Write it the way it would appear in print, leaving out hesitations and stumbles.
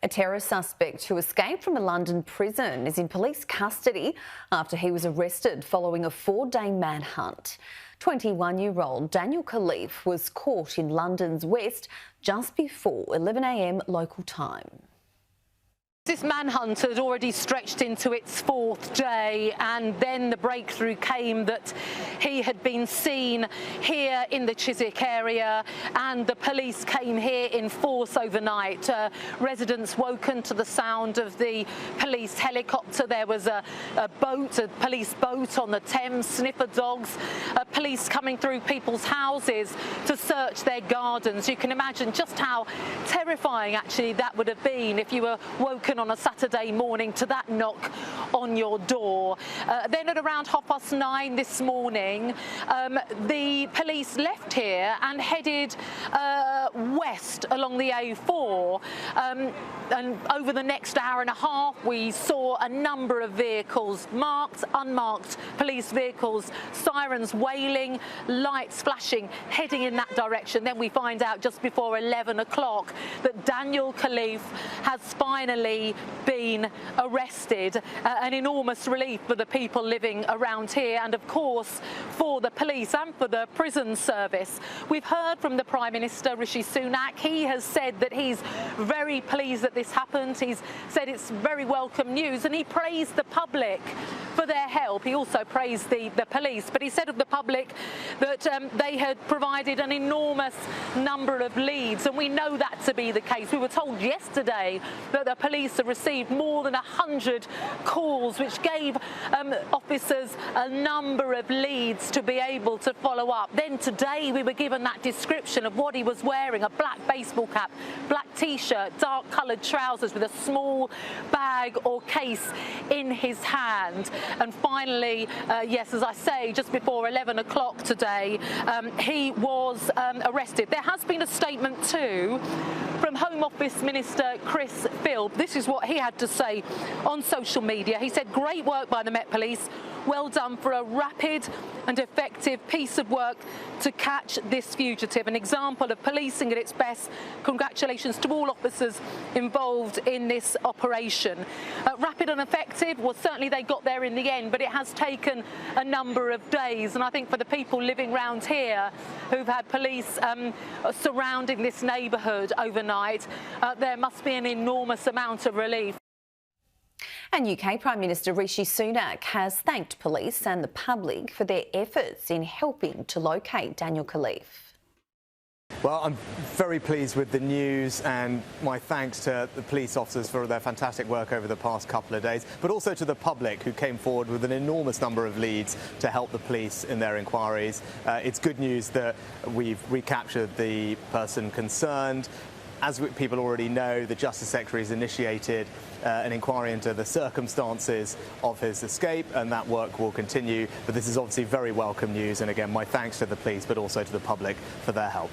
A terror suspect who escaped from a London prison is in police custody after he was arrested following a 4-day manhunt. 21-year-old Daniel Khalif was caught in London's West just before 11 a.m. local time. This manhunt had already stretched into its 4th day, and then the breakthrough came that he had been seen here in the Chiswick area, and the police came here in force overnight. Residents woken to the sound of the police helicopter. There was a police boat on the Thames, sniffer dogs, police coming through people's houses to search their gardens. You can imagine just how terrifying actually that would have been if you were woken on a Saturday morning to that knock on your door. Then at around 9:30 this morning, the police left here and headed west along the A4, and over the next hour and a half we saw a number of vehicles, marked, unmarked police vehicles, sirens wailing, lights flashing, heading in that direction. Then we find out just before 11 o'clock that Daniel Khalif has finally been arrested. An enormous relief for the people living around here, and of course for the police and for the prison service. We've heard from the Prime Minister Rishi Sunak. He has said that he's very pleased that this happened. He's said it's very welcome news, and he praised the public for their help. He also praised the police, but he said of the public that they had provided an enormous number of leads, and we know that to be the case. We were told yesterday that the police have received more than 100 calls, which gave officers a number of leads to be able to follow up. Then today we were given that description of what he was wearing: a black baseball cap, black t-shirt, dark coloured trousers with a small bag or case in his hand. And finally, yes, as I say, just before 11 o'clock today, he was arrested. There has been a statement too from Home Office Minister Chris Philp. This is what he had to say on social media. He said, "Great work by the Met Police. Well done for a rapid and effective piece of work to catch this fugitive. An example of policing at its best. Congratulations to all officers involved in this operation." Rapid and effective, well, certainly they got there in the end, but it has taken a number of days. And I think for the people living round here who've had police surrounding this neighbourhood overnight, there must be an enormous amount of relief. And UK Prime Minister Rishi Sunak has thanked police and the public for their efforts in helping to locate Daniel Khalif. Well, I'm very pleased with the news, and my thanks to the police officers for their fantastic work over the past couple of days, but also to the public who came forward with an enormous number of leads to help the police in their inquiries. It's good news that we've recaptured the person concerned. As people already know, the Justice Secretary has initiated an inquiry into the circumstances of his escape, and that work will continue. But this is obviously very welcome news, and again, my thanks to the police, but also to the public for their help.